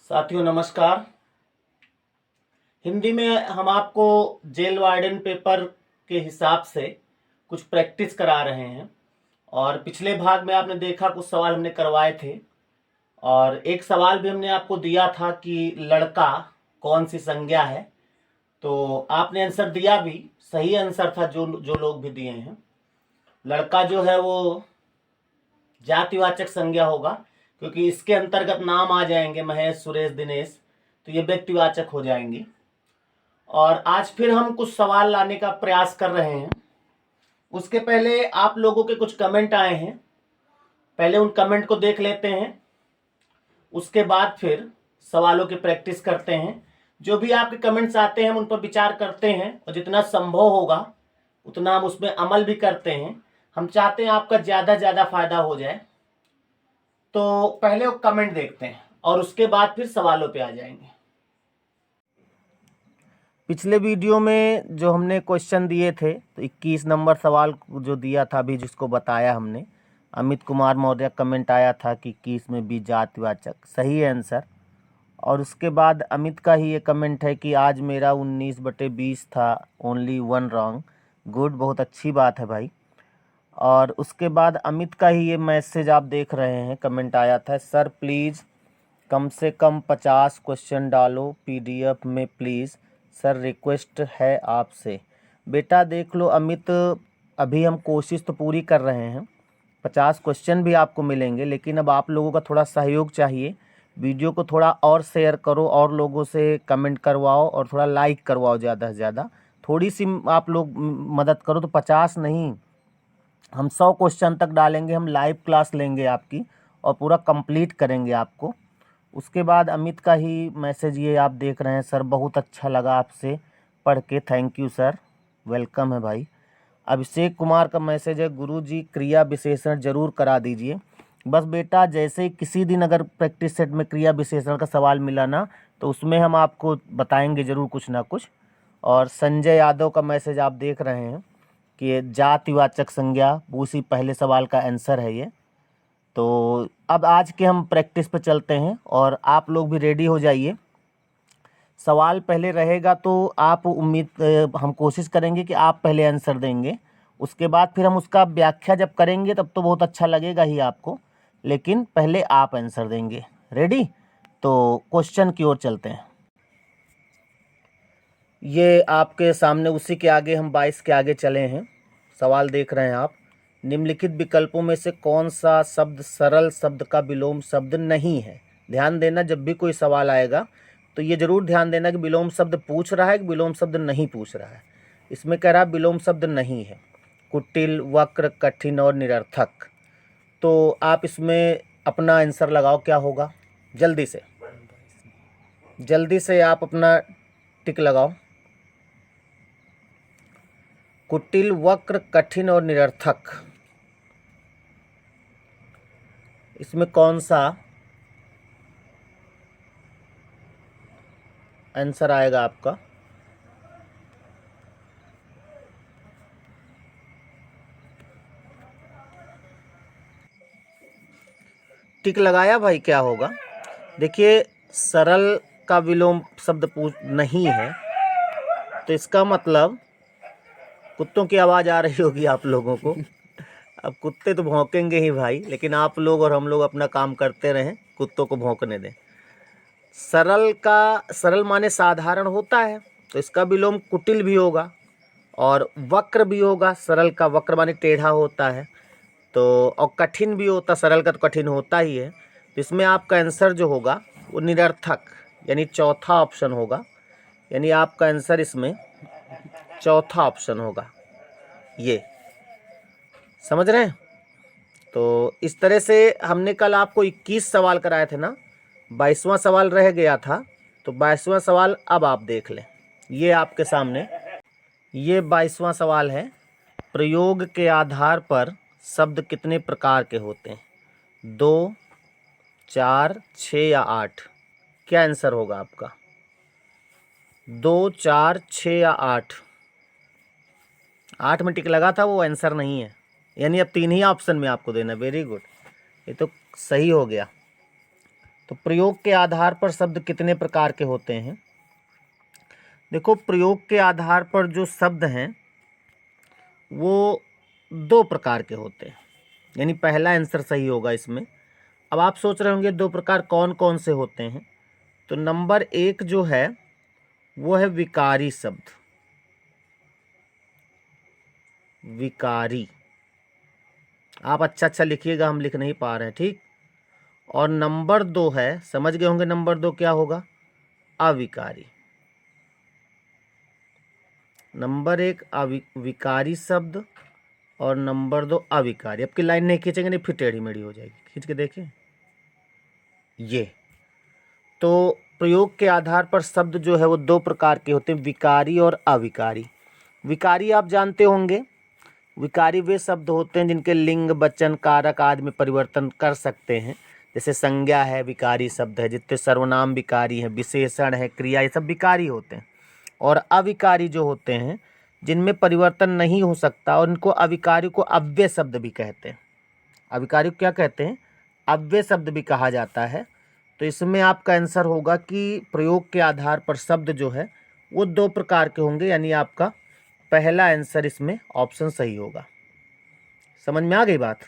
साथियों नमस्कार। हिंदी में हम आपको जेल वार्डन पेपर के हिसाब से कुछ प्रैक्टिस करा रहे हैं और पिछले भाग में आपने देखा कुछ सवाल हमने करवाए थे और एक सवाल भी हमने आपको दिया था कि लड़का कौन सी संज्ञा है। तो आपने आंसर दिया भी, सही आंसर था जो जो लोग भी दिए हैं। लड़का जो है वो जातिवाचक संज्ञा होगा क्योंकि इसके अंतर्गत नाम आ जाएंगे महेश, सुरेश, दिनेश, तो ये व्यक्तिवाचक हो जाएंगे। और आज फिर हम कुछ सवाल लाने का प्रयास कर रहे हैं। उसके पहले आप लोगों के कुछ कमेंट आए हैं, पहले उन कमेंट को देख लेते हैं, उसके बाद फिर सवालों की प्रैक्टिस करते हैं। जो भी आपके कमेंट्स आते हैं हम उन पर विचार करते हैं और जितना संभव होगा उतना हम उसमें अमल भी करते हैं। हम चाहते हैं आपका ज़्यादा ज़्यादा फायदा हो जाए। तो पहले वो कमेंट देखते हैं और उसके बाद फिर सवालों पे आ जाएंगे। पिछले वीडियो में जो हमने क्वेश्चन दिए थे तो 21 नंबर सवाल जो दिया था अभी जिसको बताया हमने, अमित कुमार मौर्य कमेंट आया था कि 21 में भी जातिवाचक, सही है आंसर। और उसके बाद अमित का ही ये कमेंट है कि आज मेरा 19/20 था, ओनली 1 रॉन्ग। गुड, बहुत अच्छी बात है भाई। और उसके बाद अमित का ही ये मैसेज आप देख रहे हैं, कमेंट आया था, सर प्लीज़ कम से कम 50 क्वेश्चन डालो पीडीएफ में प्लीज़, सर रिक्वेस्ट है आपसे। बेटा देख लो अमित, अभी हम कोशिश तो पूरी कर रहे हैं, 50 क्वेश्चन भी आपको मिलेंगे, लेकिन अब आप लोगों का थोड़ा सहयोग चाहिए। वीडियो को थोड़ा और शेयर करो और लोगों से कमेंट करवाओ और थोड़ा लाइक करवाओ ज़्यादा से ज़्यादा। थोड़ी सी आप लोग मदद करो तो 50 नहीं, हम 100 क्वेश्चन तक डालेंगे। हम लाइव क्लास लेंगे आपकी और पूरा कंप्लीट करेंगे आपको। उसके बाद अमित का ही मैसेज ये आप देख रहे हैं, सर बहुत अच्छा लगा आपसे पढ़ के, थैंक यू सर, वेलकम है भाई। अभिषेक कुमार का मैसेज है, गुरुजी क्रिया विशेषण जरूर करा दीजिए। बस बेटा जैसे ही किसी दिन अगर प्रैक्टिस सेट में क्रिया विशेषण का सवाल मिला ना तो उसमें हम आपको बताएंगे ज़रूर कुछ ना कुछ। और संजय यादव का मैसेज आप देख रहे हैं कि ये जातिवाचक संज्ञा, उसी पहले सवाल का आंसर है ये। तो अब आज के हम प्रैक्टिस पे चलते हैं और आप लोग भी रेडी हो जाइए। सवाल पहले रहेगा तो आप हम कोशिश करेंगे कि आप पहले आंसर देंगे, उसके बाद फिर हम उसका व्याख्या जब करेंगे तब तो बहुत अच्छा लगेगा ही आपको, लेकिन पहले आप आंसर देंगे। रेडी? तो क्वेश्चन की ओर चलते हैं। ये आपके सामने, उसी के आगे हम 22 के आगे चले हैं। सवाल देख रहे हैं आप, निम्नलिखित विकल्पों में से कौन सा शब्द सरल शब्द का विलोम शब्द नहीं है। ध्यान देना, जब भी कोई सवाल आएगा तो ये जरूर ध्यान देना कि विलोम शब्द पूछ रहा है कि विलोम शब्द नहीं पूछ रहा है। इसमें कह रहा है विलोम शब्द नहीं है, कुटिल, वक्र, कठिन और निरर्थक। तो आप इसमें अपना आंसर लगाओ, क्या होगा, जल्दी से जल्दी से आप अपना टिक लगाओ। कुटिल, वक्र, कठिन और निरर्थक, इसमें कौन सा आंसर आएगा आपका? टिक लगाया भाई, क्या होगा? देखिए, सरल का विलोम शब्द पूछ नहीं है तो इसका मतलब, कुत्तों की आवाज़ आ रही होगी आप लोगों को। अब कुत्ते तो भौंकेंगे ही भाई, लेकिन आप लोग और हम लोग अपना काम करते रहें, कुत्तों को भौंकने दें। सरल का, सरल माने साधारण होता है, तो इसका विलोम कुटिल भी होगा और वक्र भी होगा। सरल का वक्र माने टेढ़ा होता है, तो और कठिन भी होता, सरल का तो कठिन होता ही है। तो इसमें आपका आंसर जो होगा वो निरर्थक, यानी चौथा ऑप्शन होगा। यानी आपका आंसर इसमें चौथा ऑप्शन होगा, ये समझ रहे हैं? तो इस तरह से हमने कल आपको 21 सवाल कराए थे ना, 22वां सवाल रह गया था, तो 22वां सवाल अब आप देख लें। ये आपके सामने ये 22वां सवाल है, प्रयोग के आधार पर शब्द कितने प्रकार के होते हैं? 2, 4, 6 या 8? क्या आंसर होगा आपका? 2, 4, 6 या 8? 8 में टिक लगा था, वो आंसर नहीं है। यानी अब 3 ही ऑप्शन में आपको देना। वेरी गुड, ये तो सही हो गया। तो प्रयोग के आधार पर शब्द कितने प्रकार के होते हैं? देखो, प्रयोग के आधार पर जो शब्द हैं वो 2 प्रकार के होते हैं, यानी पहला आंसर सही होगा इसमें। अब आप सोच रहे होंगे 2 प्रकार कौन कौन से होते हैं? तो नंबर 1 जो है वो है विकारी शब्द, विकारी। आप अच्छा लिखिएगा, हम लिख नहीं पा रहे हैं, ठीक। और नंबर 2 है, समझ गए होंगे नंबर 2 क्या होगा? अविकारी। नंबर 1 विकारी शब्द और नंबर 2 अविकारी। आपकी लाइन नहीं खींचेंगे, नहीं फिर टेढ़ी मेढ़ी हो जाएगी। खींच के देखिए, ये तो प्रयोग के आधार पर शब्द जो है वो 2 प्रकार के होते हैं, विकारी और अविकारी। विकारी आप जानते होंगे, विकारी वे शब्द होते हैं जिनके लिंग, वचन, कारक आदि में परिवर्तन कर सकते हैं। जैसे संज्ञा है, विकारी शब्द है। जितने सर्वनाम विकारी है, विशेषण है, क्रिया, ये सब विकारी होते हैं। और अविकारी जो होते हैं जिनमें परिवर्तन नहीं हो सकता, और इनको अविकारी को अव्यय शब्द भी कहते हैं। अविकारी को क्या कहते हैं? अव्यय शब्द भी कहा जाता है। तो इसमें आपका आंसर होगा कि प्रयोग के आधार पर शब्द जो है वो 2 प्रकार के होंगे, यानी आपका पहला आंसर इसमें ऑप्शन सही होगा। समझ में आ गई बात?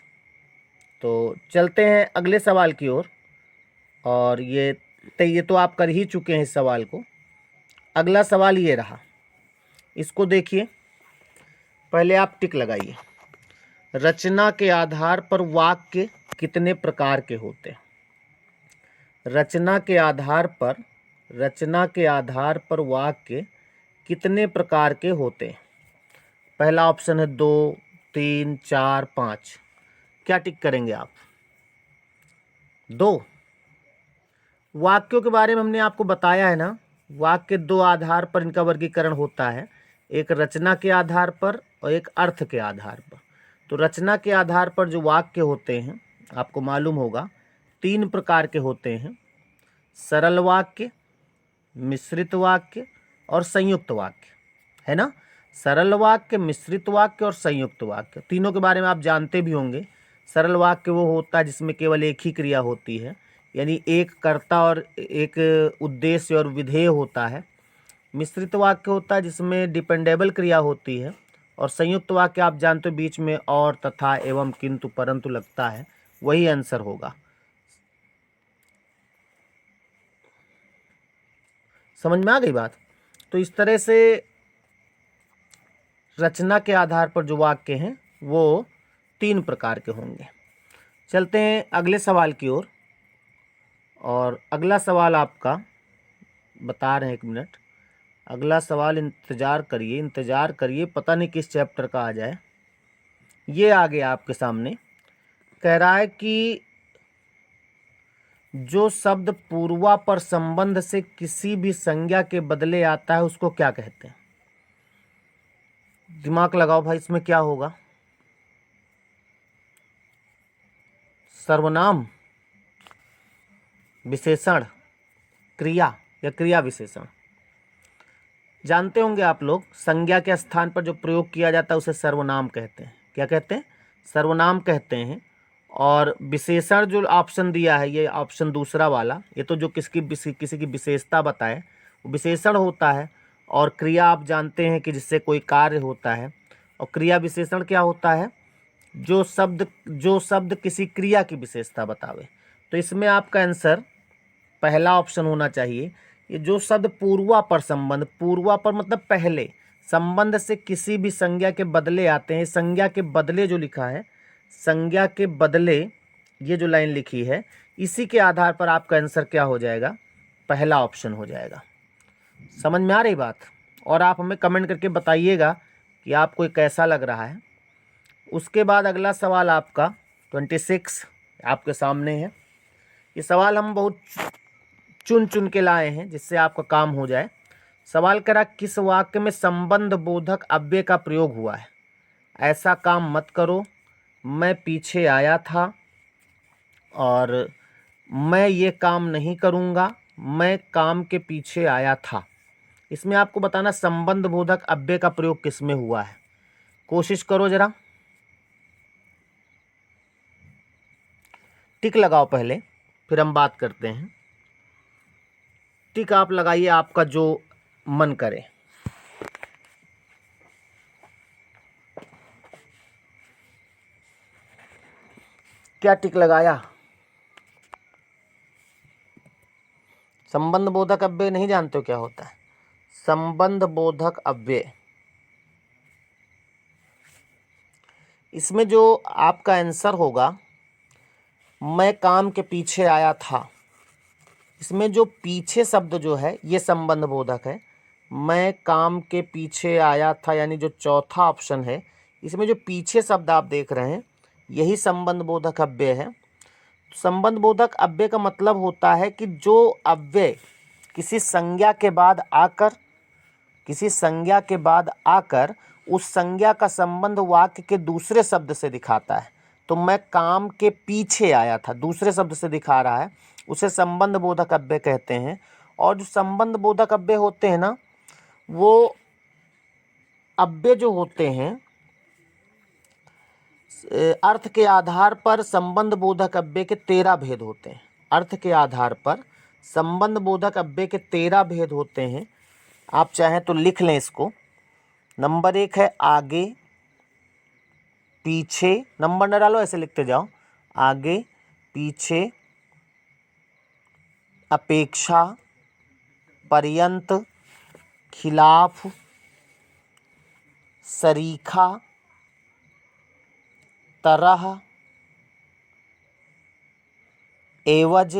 तो चलते हैं अगले सवाल की ओर। और ये तो आप कर ही चुके हैं इस सवाल को। अगला सवाल ये रहा, इसको देखिए, पहले आप टिक लगाइए। रचना के आधार पर वाक्य कितने प्रकार के होते हैं? रचना के आधार पर वाक्य कितने प्रकार के होते हैं? पहला ऑप्शन है 2, 3, 4, 5। क्या टिक करेंगे आप? 2। वाक्यों के बारे में हमने आपको बताया है ना, वाक्य 2 आधार पर इनका वर्गीकरण होता है, एक रचना के आधार पर और एक अर्थ के आधार पर। तो रचना के आधार पर जो वाक्य होते हैं आपको मालूम होगा 3 प्रकार के होते हैं, सरल वाक्य, मिश्रित वाक्य और संयुक्त वाक्य, है ना। सरल वाक्य, मिश्रित वाक्य और संयुक्त वाक्य, तीनों के बारे में आप जानते भी होंगे। सरल वाक्य वो होता है जिसमें केवल एक ही क्रिया होती है, यानी एक कर्ता और एक उद्देश्य और विधेय होता है। मिश्रित वाक्य होता है जिसमें डिपेंडेबल क्रिया होती है। और संयुक्त वाक्य आप जानते हो बीच में और, तथा, एवं, किंतु, परंतु लगता है, वही आंसर होगा। समझ में आ गई बात? तो इस तरह से रचना के आधार पर जो वाक्य हैं वो 3 प्रकार के होंगे। चलते हैं अगले सवाल की ओर। और अगला सवाल आपका बता रहे हैं, 1 मिनट। अगला सवाल इंतज़ार करिए, पता नहीं किस चैप्टर का आ जाए। ये आ गया आपके सामने। कह रहा है कि जो शब्द पूर्वापर संबंध से किसी भी संज्ञा के बदले आता है उसको क्या कहते हैं? दिमाग लगाओ भाई, इसमें क्या होगा? सर्वनाम, विशेषण, क्रिया या क्रिया विशेषण? जानते होंगे आप लोग, संज्ञा के स्थान पर जो प्रयोग किया जाता है उसे सर्वनाम कहते हैं। क्या कहते हैं? सर्वनाम कहते हैं। और विशेषण जो ऑप्शन दिया है, ये ऑप्शन दूसरा वाला, ये तो जो किसी की विशेषता बताए वो विशेषण होता है। और क्रिया आप जानते हैं कि जिससे कोई कार्य होता है। और क्रिया विशेषण क्या होता है? जो शब्द किसी क्रिया की विशेषता बतावे। तो इसमें आपका आंसर पहला ऑप्शन होना चाहिए। ये जो शब्द पूर्वापर संबंध, पूर्वापर मतलब पहले, संबंध से किसी भी संज्ञा के बदले आते हैं। संज्ञा के बदले जो लिखा है, संज्ञा के बदले, ये जो लाइन लिखी है, इसी के आधार पर आपका आंसर क्या हो जाएगा? पहला ऑप्शन हो जाएगा। समझ में आ रही बात? और आप हमें कमेंट करके बताइएगा कि आपको कैसा लग रहा है। उसके बाद अगला सवाल आपका 26 आपके सामने है। ये सवाल हम बहुत चुन के लाए हैं जिससे आपका काम हो जाए। सवाल करा, किस वाक्य में संबंध बोधक अव्यय का प्रयोग हुआ है? ऐसा काम मत करो, मैं पीछे आया था, और मैं ये काम नहीं करूँगा, मैं काम के पीछे आया था। इसमें आपको बताना संबंध बोधक अव्यय का प्रयोग किस में हुआ है। कोशिश करो जरा, टिक लगाओ पहले, फिर हम बात करते हैं। टिक आप लगाइए, आपका जो मन करे। क्या टिक लगाया? संबंध बोधक अव्यय नहीं जानते हो क्या होता है? संबंध बोधक अव्यय, इसमें जो आपका आंसर होगा, मैं काम के पीछे आया था, इसमें जो पीछे शब्द जो है ये संबंध बोधक है। मैं काम के पीछे आया था, यानी जो चौथा ऑप्शन है, इसमें जो पीछे शब्द आप देख रहे हैं यही संबंध बोधक अव्यय है। संबंध बोधक अव्यय का मतलब होता है कि जो अव्यय किसी संज्ञा के बाद आकर उस संज्ञा का संबंध वाक्य के दूसरे शब्द से दिखाता है। तो मैं काम के पीछे आया था, दूसरे शब्द से दिखा रहा है, उसे संबंध बोधक अव्यय कहते हैं। और जो संबंध बोधक अव्यय होते हैं ना, वो अव्यय जो होते हैं अर्थ के आधार पर संबंध बोधक अव्यय के 13 भेद होते हैं। अर्थ के आधार पर संबंध बोधक अव्यय के 13 भेद होते हैं। आप चाहें तो लिख लें इसको। नंबर 1 है आगे पीछे, नंबर न डालो, ऐसे लिखते जाओ। आगे पीछे, अपेक्षा, पर्यंत, खिलाफ, सरीखा, तरह, एवज।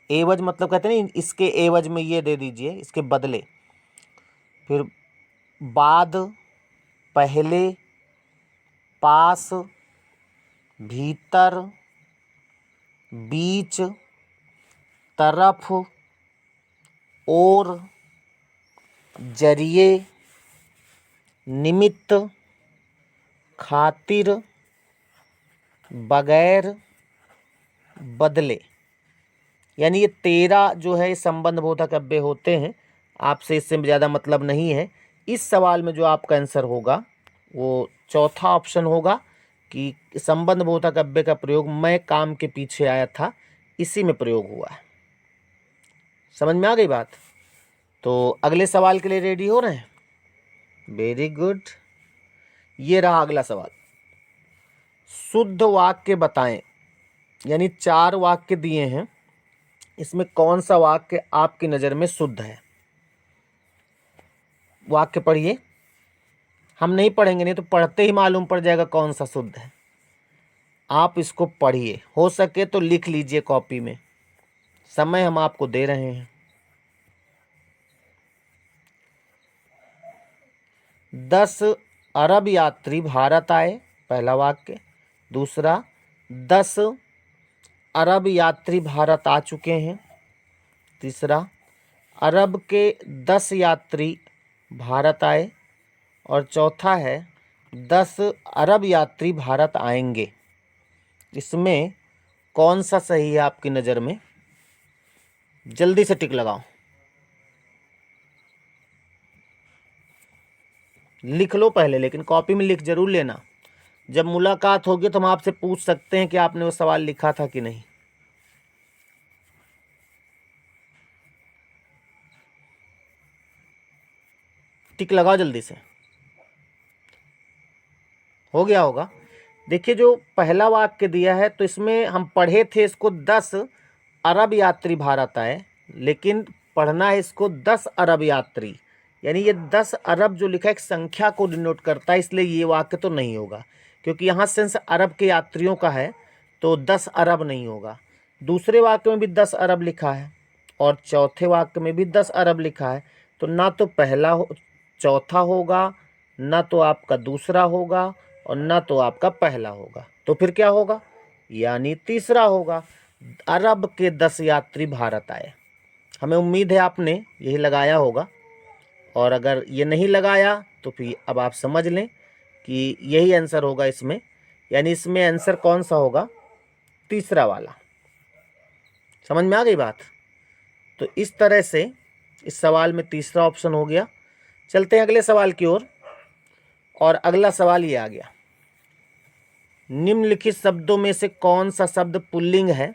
एवज मतलब कहते हैं ना, इसके एवज में ये दे दीजिए, इसके बदले। फिर बाद, पहले, पास, भीतर, बीच, तरफ, और, जरिए, निमित्त, खातिर, बगैर, बदले। यानी ये 13 जो है संबंध बोधक अव्यय होते हैं। आपसे इससे ज़्यादा मतलब नहीं है। इस सवाल में जो आपका आंसर होगा वो चौथा ऑप्शन होगा कि संबंध बोधक अव्यय का प्रयोग मैं काम के पीछे आया था, इसी में प्रयोग हुआ है। समझ में आ गई बात? तो अगले सवाल के लिए रेडी हो रहे हैं? Very good. ये रहा अगला सवाल। शुद्ध वाक्य बताएं, यानी 4 वाक्य दिए हैं, इसमें कौन सा वाक्य आपकी नज़र में शुद्ध है? वाक्य पढ़िए। हम नहीं पढ़ेंगे, नहीं तो पढ़ते ही मालूम पड़ जाएगा कौन सा शुद्ध है। आप इसको पढ़िए, हो सके तो लिख लीजिए कॉपी में, समय हम आपको दे रहे हैं। 10 अरब यात्री भारत आए, पहला वाक्य। दूसरा, 10 अरब यात्री भारत आ चुके हैं। तीसरा, अरब के 10 यात्री भारत आए। और चौथा है, 10 अरब यात्री भारत आएंगे। इसमें कौन सा सही है आपकी नज़र में? जल्दी से टिक लगाओ। लिख लो पहले, लेकिन कॉपी में लिख जरूर लेना। जब मुलाकात होगी तो हम आपसे पूछ सकते हैं कि आपने वो सवाल लिखा था कि नहीं। टिक लगाओ जल्दी से। हो गया होगा। देखिए, जो पहला वाक्य दिया है तो इसमें हम पढ़े थे इसको 10 अरब यात्री भारत आए, लेकिन पढ़ना है इसको 10 अरब यात्री, यानी ये 10 अरब जो लिखा है एक संख्या को डिनोट करता है, इसलिए ये वाक्य तो नहीं होगा, क्योंकि यहाँ सेंस अरब के यात्रियों का है, तो 10 अरब नहीं होगा। दूसरे वाक्य में भी 10 अरब लिखा है और चौथे वाक्य में भी 10 अरब लिखा है, तो ना तो पहला चौथा होगा, ना तो आपका दूसरा होगा, और ना तो आपका पहला होगा। तो फिर क्या होगा? यानी तीसरा होगा। अरब के 10 यात्री भारत आए। हमें उम्मीद है आपने यही लगाया होगा, और अगर ये नहीं लगाया तो फिर अब आप समझ लें कि यही आंसर होगा इसमें। यानी इसमें आंसर कौन सा होगा? तीसरा वाला। समझ में आ गई बात? तो इस तरह से इस सवाल में तीसरा ऑप्शन हो गया। चलते हैं अगले सवाल की ओर। और अगला सवाल ये आ गया, निम्नलिखित शब्दों में से कौन सा शब्द पुल्लिंग है?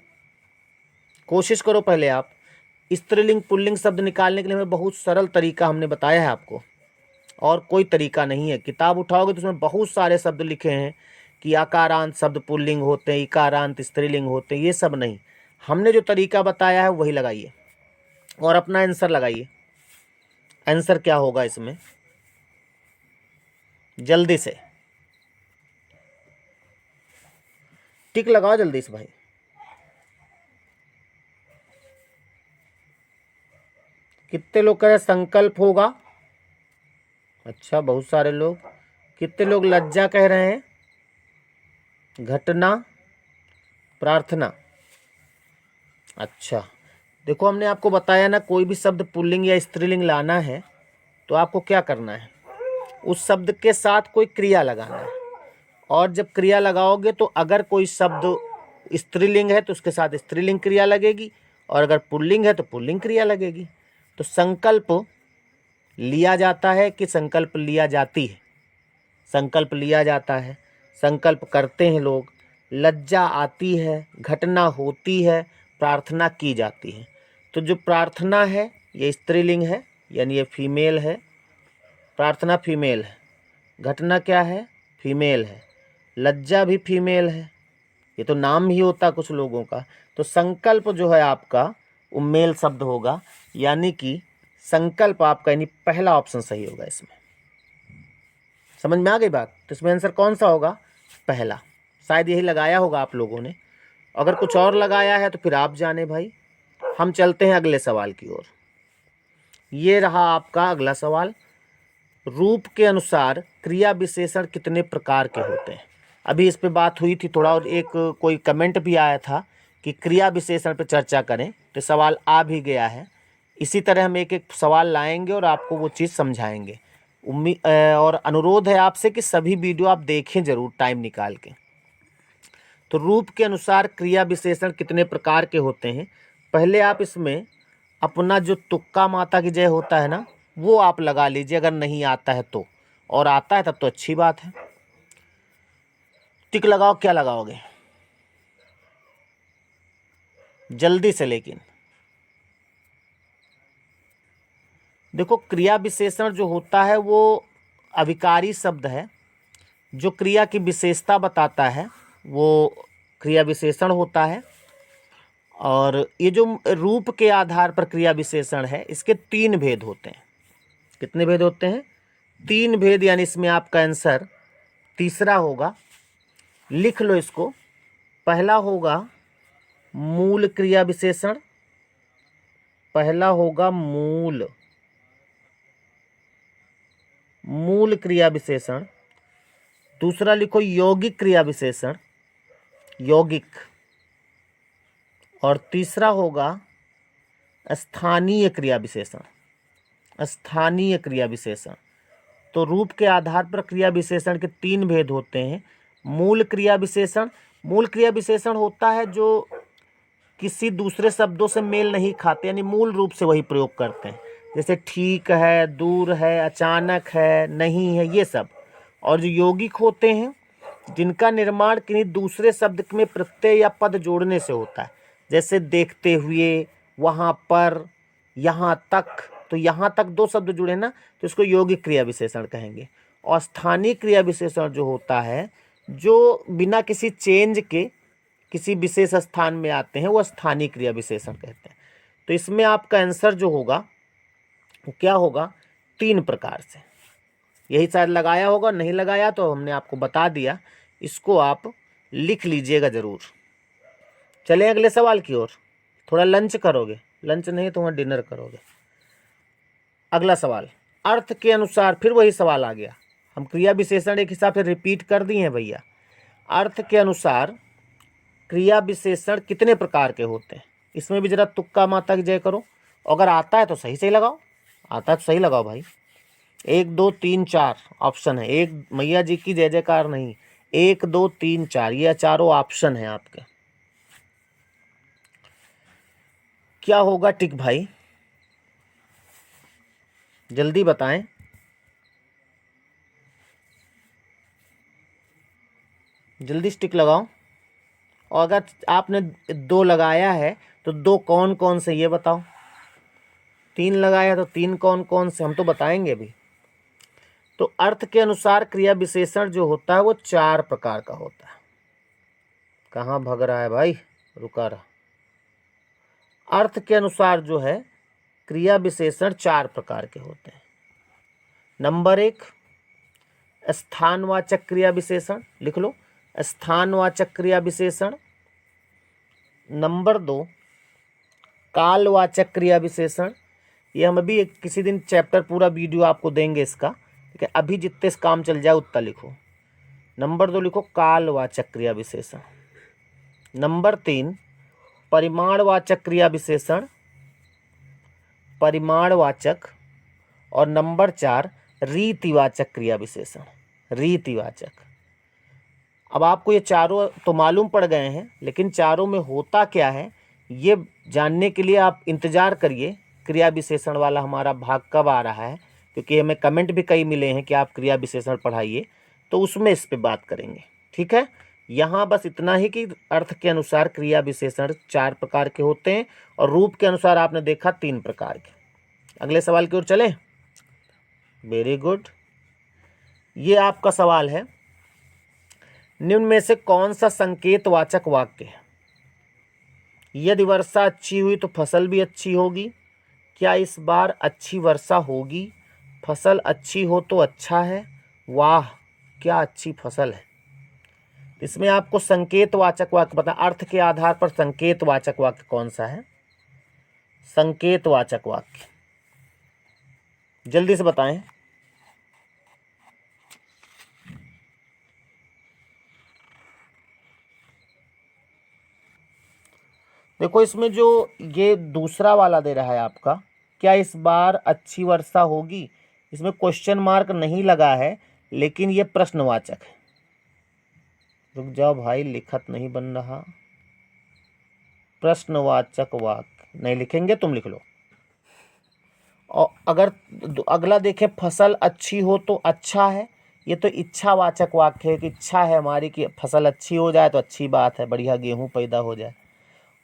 कोशिश करो पहले आप। स्त्रीलिंग पुल्लिंग शब्द निकालने के लिए हमें बहुत सरल तरीका हमने बताया है आपको, और कोई तरीका नहीं है। किताब उठाओगे तो उसमें बहुत सारे शब्द लिखे हैं कि आकारांत शब्द पुल्लिंग होते हैं, इकारांत स्त्रीलिंग होते हैं, ये सब नहीं। हमने जो तरीका बताया है वही लगाइए और अपना आंसर लगाइए। आंसर क्या होगा इसमें, जल्दी से टिक लगाओ जल्दी से भाई। कितने लोग कह रहे हैं संकल्प होगा? अच्छा, बहुत सारे लोग। कितने लोग लज्जा कह रहे हैं? घटना, प्रार्थना। अच्छा, देखो हमने आपको बताया ना, कोई भी शब्द पुल्लिंग या स्त्रीलिंग लाना है तो आपको क्या करना है, उस शब्द के साथ कोई क्रिया लगाना है। और जब क्रिया लगाओगे तो अगर कोई शब्द स्त्रीलिंग है तो उसके साथ स्त्रीलिंग क्रिया लगेगी, और अगर पुल्लिंग है तो पुल्लिंग क्रिया लगेगी। तो संकल्प लिया जाता है कि संकल्प लिया जाती है? संकल्प लिया जाता है, संकल्प करते हैं लोग। लज्जा आती है, घटना होती है, प्रार्थना की जाती है। तो जो प्रार्थना है ये स्त्रीलिंग है, यानी ये फीमेल है। प्रार्थना फीमेल है, घटना क्या है, फीमेल है, लज्जा भी फीमेल है, ये तो नाम ही होता कुछ लोगों का। तो संकल्प जो है आपका वो मेल शब्द होगा, यानी कि संकल्प आपका यानी पहला ऑप्शन सही होगा इसमें। समझ में आ गई बात? तो इसमें आंसर कौन सा होगा, पहला। शायद यही लगाया होगा आप लोगों ने, अगर कुछ और लगाया है तो फिर आप जाने भाई। हम चलते हैं अगले सवाल की ओर। ये रहा आपका अगला सवाल। रूप के अनुसार क्रिया विशेषण कितने प्रकार के होते हैं? अभी इस पे बात हुई थी थोड़ा, और एक कोई कमेंट भी आया था कि क्रिया विशेषण पे चर्चा करें, तो सवाल आ भी गया है। इसी तरह हम एक एक सवाल लाएंगे और आपको वो चीज़ समझाएंगे। और अनुरोध है आपसे कि सभी वीडियो आप देखें ज़रूर टाइम निकाल के। तो रूप के अनुसार क्रिया विशेषण कितने प्रकार के होते हैं, पहले आप इसमें अपना जो तुक्का माता की जय होता है ना, वो आप लगा लीजिए अगर नहीं आता है तो, और आता है तब तो अच्छी बात है। टिक लगाओ, क्या लगाओगे जल्दी से। लेकिन देखो, क्रिया विशेषण जो होता है वो अविकारी शब्द है, जो क्रिया की विशेषता बताता है वो क्रिया विशेषण होता है। और ये जो रूप के आधार पर क्रिया विशेषण है, इसके तीन भेद होते हैं। कितने भेद होते हैं? तीन भेद, यानी इसमें आपका आंसर तीसरा होगा। लिख लो इसको। पहला होगा मूल क्रिया विशेषण, पहला होगा मूल क्रिया विशेषण। दूसरा लिखो यौगिक क्रिया विशेषण, यौगिक। और तीसरा होगा स्थानीय क्रिया विशेषण, स्थानीय क्रिया विशेषण। तो रूप के आधार पर क्रिया विशेषण के तीन भेद होते हैं। मूल क्रिया विशेषण, मूल क्रिया विशेषण होता है जो किसी दूसरे शब्दों से मेल नहीं खाते, यानी मूल रूप से वही प्रयोग करते हैं। जैसे ठीक है, दूर है, अचानक है, नहीं है, ये सब। और जो यौगिक होते हैं जिनका निर्माण किन्हीं दूसरे शब्द में प्रत्यय या पद जोड़ने से होता है, जैसे देखते हुए, वहाँ पर, यहाँ तक। तो यहाँ तक दो शब्द जुड़े ना, तो इसको यौगिक क्रिया विशेषण कहेंगे। और स्थानीय क्रिया विशेषण जो होता है, जो बिना किसी चेंज के किसी विशेष स्थान में आते हैं, वो स्थानीय क्रिया विशेषण कहते हैं। तो इसमें आपका आंसर जो होगा वो क्या होगा, तीन प्रकार से। यही शायद लगाया होगा, नहीं लगाया तो हमने आपको बता दिया, इसको आप लिख लीजिएगा ज़रूर। चलें अगले सवाल की ओर। थोड़ा लंच करोगे? लंच नहीं तो वहाँ डिनर करोगे। अगला सवाल, अर्थ के अनुसार, फिर वही सवाल आ गया। हम क्रिया विशेषण एक हिसाब से रिपीट कर दिए हैं भैया। अर्थ के अनुसार क्रिया विशेषण कितने प्रकार के होते हैं, इसमें भी जरा तुक्का माता की जय करो। अगर आता है तो सही सही लगाओ, आता है तो सही लगाओ भाई। 1 2 3 4 ऑप्शन है, एक मैया जी की जय जयकार नहीं, 1 2 3 4 ये चारों ऑप्शन है आपके। क्या होगा टिक भाई, जल्दी बताएं। जल्दी स्टिक लगाओ। और अगर आपने 2 लगाया है तो 2 कौन कौन से ये बताओ। 3 लगाया तो 3 कौन कौन से, हम तो बताएंगे भी। तो अर्थ के अनुसार क्रिया विशेषण जो होता है वो 4 प्रकार का होता है। कहाँ भग रहा है भाई, रुका रहा। अर्थ के अनुसार जो है क्रिया विशेषण 4 प्रकार के होते हैं। नंबर 1 स्थानवाचक क्रिया विशेषण, लिख लो स्थानवाचक क्रिया विशेषण। नंबर 2 कालवाचक क्रिया विशेषण। ये हम अभी किसी दिन चैप्टर पूरा वीडियो आपको देंगे इसका, ठीक है। अभी जितने काम चल जाए उतना लिखो। नंबर 2 लिखो कालवाचक क्रिया विशेषण। नंबर 3 परिमाणवाचक क्रिया विशेषण, परिमाणवाचक। और नंबर 4 रीतिवाचक क्रिया विशेषण, रीतिवाचक। अब आपको ये चारों तो मालूम पड़ गए हैं, लेकिन चारों में होता क्या है ये जानने के लिए आप इंतज़ार करिए क्रिया विशेषण वाला हमारा भाग कब आ रहा है, क्योंकि हमें कमेंट भी कई मिले हैं कि आप क्रिया विशेषण पढ़ाइए, तो उसमें इस पे बात करेंगे, ठीक है। यहाँ बस इतना ही कि अर्थ के अनुसार क्रिया विशेषण 4 प्रकार के होते हैं और रूप के अनुसार आपने देखा 3 प्रकार के। अगले सवाल की ओर चले। Very good. ये आपका सवाल है, निम्न में से कौन सा संकेतवाचक वाक्य है। यदि वर्षा अच्छी हुई तो फसल भी अच्छी होगी। क्या इस बार अच्छी वर्षा होगी। फसल अच्छी हो तो अच्छा है। वाह क्या अच्छी फसल है। इसमें आपको संकेतवाचक वाक्य पता, अर्थ के आधार पर संकेतवाचक वाक्य कौन सा है। संकेतवाचक वाक्य जल्दी से बताएं। देखो इसमें जो ये दूसरा वाला दे रहा है आपका, क्या इस बार अच्छी वर्षा होगी, इसमें क्वेश्चन मार्क नहीं लगा है, लेकिन ये प्रश्नवाचक है। रुक जाओ भाई, लिखत नहीं बन रहा। प्रश्नवाचक वाक्य नहीं लिखेंगे, तुम लिख लो। और अगर अगला देखें, फसल अच्छी हो तो अच्छा है, ये तो इच्छावाचक वाक्य है कि इच्छा है हमारी कि फसल अच्छी हो जाए तो अच्छी बात है, बढ़िया गेहूं पैदा हो जाए।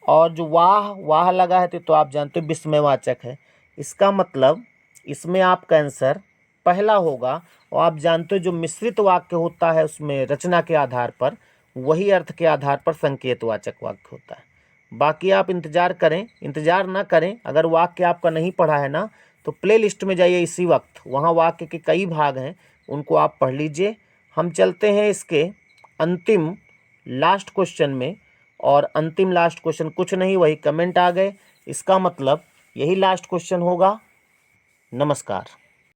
और जो वाह वाह लगा है तो आप जानते हो विस्मयवाचक है। इसका मतलब इसमें आपका आंसर पहला होगा। और आप जानते हो जो मिश्रित वाक्य होता है उसमें रचना के आधार पर, वही अर्थ के आधार पर संकेतवाचक वाक्य होता है। बाकी आप इंतजार करें, इंतजार ना करें। अगर वाक्य आपका नहीं पढ़ा है ना तो प्ले लिस्ट में जाइए इसी वक्त, वहाँ वाक्य के कई भाग हैं, उनको आप पढ़ लीजिए। हम चलते हैं इसके अंतिम लास्ट क्वेश्चन में। और अंतिम लास्ट क्वेश्चन कुछ नहीं, वही कमेंट आ गए, इसका मतलब यही लास्ट क्वेश्चन होगा। नमस्कार।